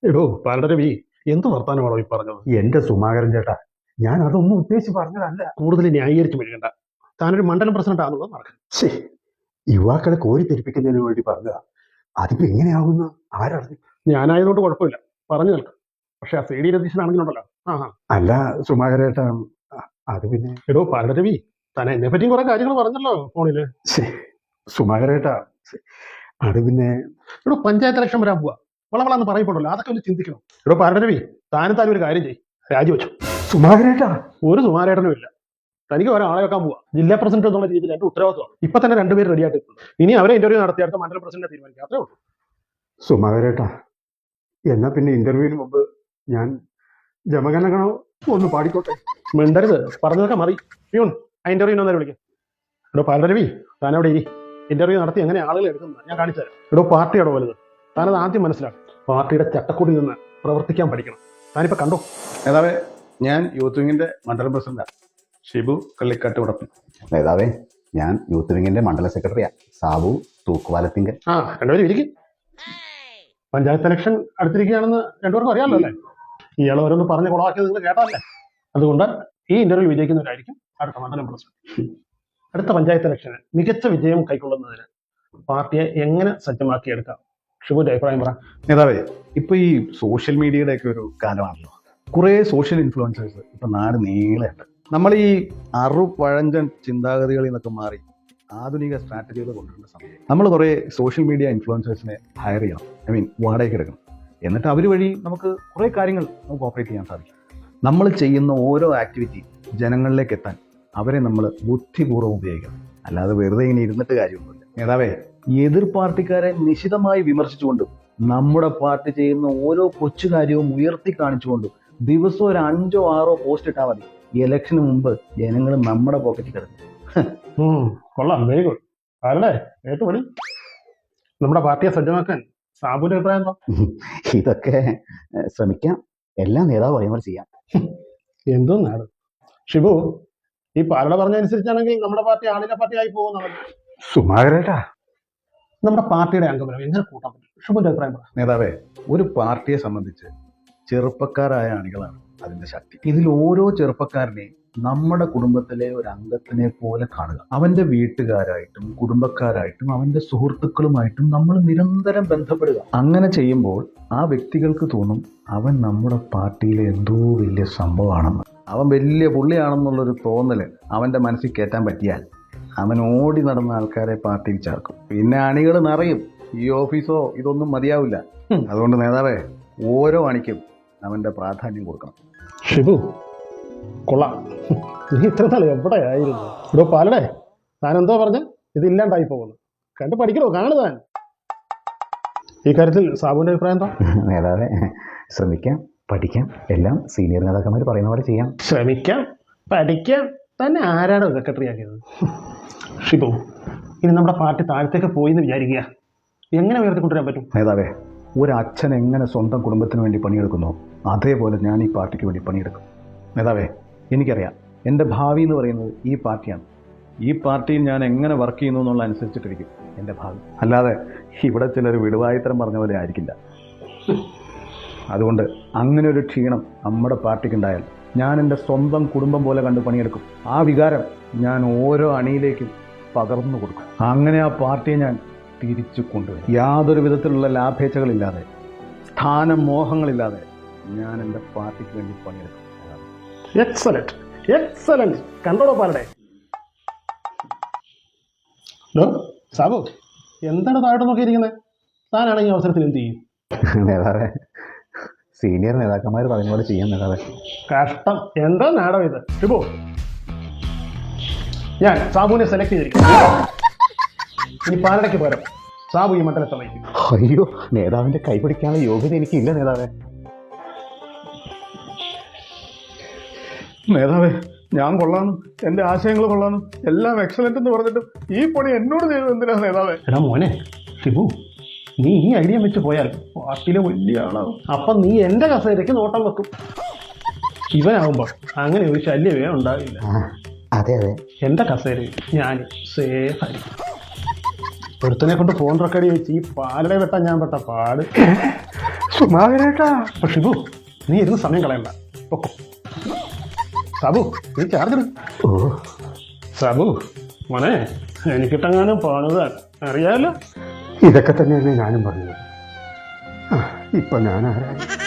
എടോ പാലടരവി എന്ത് വർത്താനമാണോ ഈ പറഞ്ഞത്? എന്റെ സുമാകരൻ ചേട്ടാ, ഞാൻ അതൊന്നും ഉദ്ദേശിച്ച് പറഞ്ഞതല്ല. കൂടുതൽ ന്യായീകരിച്ച് മെഴുകണ്ട. താനൊരു മണ്ഡലം പ്രസിഡന്റ് ആണെന്നുള്ളത് മറക്കണം. ശ്ശേ, യുവാക്കളെ കോരിത്തെരിപ്പിക്കുന്നതിന് വേണ്ടി പറഞ്ഞതാ. അതിപ്പോ എങ്ങനെയാവുന്ന ആരറിഞ്ഞു? ഞാനായതുകൊണ്ട് കുഴപ്പമില്ല, പറഞ്ഞു നിൽക്കാം. പക്ഷെ ആ സി ഡി രതീശനാണെങ്കിലുണ്ടല്ലോ. അല്ല സുമാകരേട്ടാ, അത് പിന്നെ എടോ പാലടരവി, താൻ എന്നെ പറ്റിയും കുറെ കാര്യങ്ങൾ പറഞ്ഞല്ലോ ഫോണില്. ശ്ശേ, സുമാകരേട്ടാ, അത് പിന്നെ എടോ പഞ്ചായത്ത് ഇലക്ഷൻ വരാൻ പോവാ, വളവളാന്ന് പറയപ്പെടുമല്ലോ, അതൊക്കെ ഒന്ന് ചിന്തിക്കണം. എടോ പാലടരവി, താനും ഒരു കാര്യം ചെയ്യും, രാജിവെച്ചു. സുമാകരേട്ടാ, ഒരു സുമാരേട്ടനും ഇല്ല. തനിക്ക് ഒരാളെ വെക്കാൻ പോവാ. ജില്ലാ പ്രസിഡന്റ് എന്നുള്ള രീതിയിൽ എന്റെ ഉത്തരവാദിത്വമാണ്. ഇപ്പൊ തന്നെ രണ്ടുപേര് റെഡി ആയിട്ടുണ്ട്. ഇനി അവരെ ഇന്റർവ്യൂ നടത്തി അടുത്ത മണ്ഡലം പ്രസിഡന്റിനെ തീരുമാനിക്കാം, അത്രേ ഉള്ളൂ. സുമാകരേട്ടാ, എന്നാ പിന്നെ ഇന്റർവ്യൂവിന് മുമ്പ് ഞാൻ ജമഗണഗണോ ഒന്ന് പാടിക്കോട്ടെ? മിണ്ടരുത്, പറഞ്ഞതൊക്കെ മതി. പ്യൂൺ, ആ ഇന്റർവ്യൂവിന് ഒന്നേരം വിളിക്കും. എടോ പാലരവി, താനവിടെ ഇരി. ഇന്റർവ്യൂ നടത്തി എങ്ങനെ ആളുകൾ എടുക്കുന്നത് ഞാൻ കാണിച്ചു തരാം. എടോ പാർട്ടിയോടോ വലുത്, താനത് ആദ്യം മനസ്സിലാക്കും. പാർട്ടിയുടെ ചട്ടക്കൂടിൽ നിന്ന് പ്രവർത്തിക്കാൻ പഠിക്കണം. താനിപ്പോ കണ്ടോ? നേതാവേ, ഞാൻ യൂത്ത് വിങ്ങിന്റെ മണ്ഡലം പ്രസിഡന്റാണ്, ഷിബു കള്ളിക്കാട്ട് ഉടപ്പൻ. നേതാവേ, ഞാൻ യൂത്ത് വിങ്ങിന്റെ മണ്ഡല സെക്രട്ടറിയാ, സാബു തൂക്കുവാലത്തിങ്കൽ. രണ്ടുപേരും ഇരിക്കും. പഞ്ചായത്ത് ഇലക്ഷൻ അടുത്തിരിക്കുകയാണെന്ന് രണ്ടുപേർക്കും അറിയാമല്ലോ അല്ലേ? ഇയാൾ ഓരോന്ന് പറഞ്ഞ് കുളമാക്കിയത് നിങ്ങൾ കേട്ടതല്ലേ? അതുകൊണ്ട് ഈ ഇന്റർവ്യൂ വിജയിക്കുന്നവരായിരിക്കും അടുത്ത മണ്ഡലം പ്രസിഡന്റ്. അടുത്ത പഞ്ചായത്ത് ഇലക്ഷന് മികച്ച വിജയം കൈക്കൊള്ളുന്നതിന് പാർട്ടിയെ എങ്ങനെ സജ്ജമാക്കിയെടുക്കാം? ഷിബുവിന്റെ അഭിപ്രായം പറ. നേതാവേ, ഇപ്പൊ ഈ സോഷ്യൽ മീഡിയയുടെ ഒക്കെ ഒരു കാലമാണല്ലോ. കുറെ സോഷ്യൽ ഇൻഫ്ലുവൻസേഴ്സ് ഇപ്പൊ നാട് നീളെയുണ്ട്. നമ്മൾ ഈ പഴഞ്ചൻ ചിന്താഗതികളിൽ നിന്നൊക്കെ മാറി ആധുനിക സ്ട്രാറ്റജികൾ കൊണ്ടുവരുന്ന സമയം നമ്മൾ കുറെ സോഷ്യൽ മീഡിയ ഇൻഫ്ലുവൻസേഴ്സിനെ ഹയർ ചെയ്യണം. വാടകയ്ക്ക് എടുക്കണം. എന്നിട്ട് അവർ വഴി നമുക്ക് കുറെ കാര്യങ്ങൾ നമുക്ക് ഓപ്പറേറ്റ് ചെയ്യാൻ സാധിക്കും. നമ്മൾ ചെയ്യുന്ന ഓരോ ആക്ടിവിറ്റി ജനങ്ങളിലേക്ക് എത്താൻ അവരെ നമ്മൾ ബുദ്ധിപൂർവ്വം ഉപയോഗിക്കണം. അല്ലാതെ വെറുതെ ഇങ്ങനെ ഇരുന്നിട്ട് കാര്യമൊന്നുമില്ല. നേതാവേ, എതിർ പാർട്ടിക്കാരെ നിശിതമായി വിമർശിച്ചുകൊണ്ടും നമ്മുടെ പാർട്ടി ചെയ്യുന്ന ഓരോ കൊച്ചു കാര്യവും ഉയർത്തി കാണിച്ചുകൊണ്ടും ദിവസം ഒരു 5-6 പോസ്റ്റ് ഇട്ടാൽ മതി. ഇലക്ഷന് മുമ്പ് ജനങ്ങൾ നമ്മുടെ പോക്കറ്റിൽ കിടക്കും. കൊള്ളാം, വെരി ഗുഡ്. ആരുടെ ഏറ്റവും പണി നമ്മുടെ പാർട്ടിയെ സജ്ജമാക്കാൻ സാബുവിന്റെ അഭിപ്രായം എന്താ? ഇതൊക്കെ ശ്രമിക്കാം, എല്ലാം നേതാവ് പറയുമ്പോൾ ചെയ്യാം. എന്തോ നാട്. ഷിബു, ഈ പാലട പറഞ്ഞനുസരിച്ചാണെങ്കിൽ നമ്മുടെ പാർട്ടി ആളിന്റെ പാർട്ടി ആയി പോകുന്നതാണ്. സുമാകരേട്ടാ, നമ്മുടെ പാർട്ടിയുടെ അംഗബലം എങ്ങനെ കൂട്ടാൻ പറ്റും? ഷിബുവിന്റെ അഭിപ്രായം പറ. നേതാവേ, ഒരു പാർട്ടിയെ സംബന്ധിച്ച് ചെറുപ്പക്കാരായ അണികളാണ് അതിന്റെ ശക്തി. ഇതിൽ ഓരോ ചെറുപ്പക്കാരനെയും നമ്മുടെ കുടുംബത്തിലെ ഒരു അംഗത്തിനെ പോലെ കാണുക. അവന്റെ വീട്ടുകാരായിട്ടും കുടുംബക്കാരായിട്ടും അവന്റെ സുഹൃത്തുക്കളുമായിട്ടും നമ്മൾ നിരന്തരം ബന്ധപ്പെടുക. അങ്ങനെ ചെയ്യുമ്പോൾ ആ വ്യക്തികൾക്ക് തോന്നും അവൻ നമ്മുടെ പാർട്ടിയിലെ എന്തോ വലിയ സംഭവമാണെന്ന്, അവൻ വലിയ പുള്ളിയാണെന്നുള്ളൊരു തോന്നല് അവന്റെ മനസ്സിൽ കയറ്റാൻ പറ്റിയാൽ അവൻ ഓടി നടന്ന ആൾക്കാരെ പാർട്ടിയിൽ ചേർക്കും. പിന്നെ അണികൾ നിറയും. ഈ ഓഫീസോ ഇതൊന്നും മതിയാവില്ല. അതുകൊണ്ട് നേതാവേ, ഓരോ അണിക്കും അവന്റെ പ്രാധാന്യം കൊടുക്കണം. ഷിബു, കൊള്ളാം. നീ ഇത്ര നാൾ എവിടെയായിരുന്നു? ഇവിടെ പാലടേ, താൻ എന്തോ പറഞ്ഞ ഇത് ഇല്ലാണ്ടായി പോകുന്നു. കണ്ട് പഠിക്കണോ? കാണു താൻ. ഈ കാര്യത്തിൽ സാബുവിന്റെ അഭിപ്രായം എന്താ? നേതാവേ, ശ്രമിക്കാം, പഠിക്കാം, എല്ലാം സീനിയർ നേതാക്കന്മാർ പറയുന്ന പോലെ ചെയ്യാം. ശ്രമിക്കാം, പഠിക്കാം. തന്നെ ആരാണ് സെക്രട്ടറി ആക്കിയത്? ഷിബു, ഇനി നമ്മുടെ പാർട്ടി താഴത്തേക്ക് പോയി എന്ന് വിചാരിക്കുക, എങ്ങനെ ഉയർത്തിക്കൊണ്ടുവരാൻ പറ്റും? നേതാവേ, ഒരു അച്ഛൻ എങ്ങനെ സ്വന്തം കുടുംബത്തിന് വേണ്ടി പണിയെടുക്കുന്നോ അതേപോലെ ഞാൻ ഈ പാർട്ടിക്ക് വേണ്ടി പണിയെടുക്കും. നേതാവേ, എനിക്കറിയാം എൻ്റെ ഭാവി എന്ന് പറയുന്നത് ഈ പാർട്ടിയാണ്. ഈ പാർട്ടിയിൽ ഞാൻ എങ്ങനെ വർക്ക് ചെയ്യുന്നു എന്നുള്ള അനുസരിച്ചിട്ടിരിക്കും എൻ്റെ ഭാവി. അല്ലാതെ ഇവിടെ ചിലർ വിടുവായിത്തരം പറഞ്ഞ പോലെ ആയിരിക്കില്ല. അതുകൊണ്ട് അങ്ങനെ ഒരു ക്ഷീണം നമ്മുടെ പാർട്ടിക്കുണ്ടായാൽ ഞാൻ എൻ്റെ സ്വന്തം കുടുംബം പോലെ കണ്ട് പണിയെടുക്കും. ആ വികാരം ഞാൻ ഓരോ അണിയിലേക്കും പകർന്നു കൊടുക്കും. അങ്ങനെ ആ പാർട്ടിയെ ഞാൻ തിരിച്ചു കൊണ്ടുവരും. യാതൊരു വിധത്തിലുള്ള ലാഭേച്ഛകളില്ലാതെ, സ്ഥാന മോഹങ്ങളില്ലാതെ ഞാൻ എൻ്റെ പാർട്ടിക്ക് വേണ്ടി പണിയെടുക്കും. Excellent, excellent. കണ്ടോടോ പാലടേ. സാബു, എന്താണ് താഴോട്ട് നോക്കിയിരിക്കുന്നത്? താനാണ് ഈ അവസരത്തിൽ എന്ത് ചെയ്യും? നേതാവേ, സീനിയർ നേതാക്കന്മാർ പറഞ്ഞ പോലെ ചെയ്യാം നേതാവേ. കഷ്ടം, എന്താ നാടകം ഇത്? ഷിബു, ഞാൻ സാബുവിനെ സെലക്ട് ചെയ്തിരിക്കും. ഇനി പാലടയ്ക്ക് പകരം സാബു ഈ മണ്ഡലത്തെ നയിക്കും. അയ്യോ, നേതാവിന്റെ കൈപിടിക്കാനുള്ള യോഗ്യത എനിക്കില്ല നേതാവേ. നേതാവേ, ഞാൻ കൊള്ളാനും എൻ്റെ ആശയങ്ങൾ കൊള്ളാനും എല്ലാം എക്സലന്റ് എന്ന് പറഞ്ഞിട്ടും ഈ പണി എന്നോട് ചെയ്തത് എന്തിനാ നേതാവേ? എടാ മോനെ ഷിബു, നീ ഈ ഐഡിയ വെച്ച് പോയാൽ പാർട്ടിയിലെ വലിയ ആളാവും. അപ്പം നീ എൻ്റെ കസേരയ്ക്ക് നോട്ടം വെക്കും. ഇവനാകുമ്പോൾ അങ്ങനെ ഒരു ശല്യമേ ഉണ്ടാവില്ല. അതെ അതെ, എൻ്റെ കസേരയിൽ ഞാൻ സേഫ് ആയിരിക്കും. ഒരുത്തനെ കൊണ്ട് ഫോൺ റെക്കോർഡ് വെച്ച് ഈ പാലട വെട്ടാൻ ഞാൻ പെട്ട പാട്. മാകരേട്ടാ. ഷിബു, നീ ഇരുന്ന് സമയം കളയണ്ട. പൊക്കോ. സാബു, നീ ചാർജ് എടു. ഓ, സാബു മോനെ, എനിക്കിട്ടെങ്ങാനും പോണതാൻ അറിയാലോ. ഇതൊക്കെ തന്നെയല്ലേ ഞാനും പറഞ്ഞത്. ഇപ്പൊ ഞാൻ ആരായി?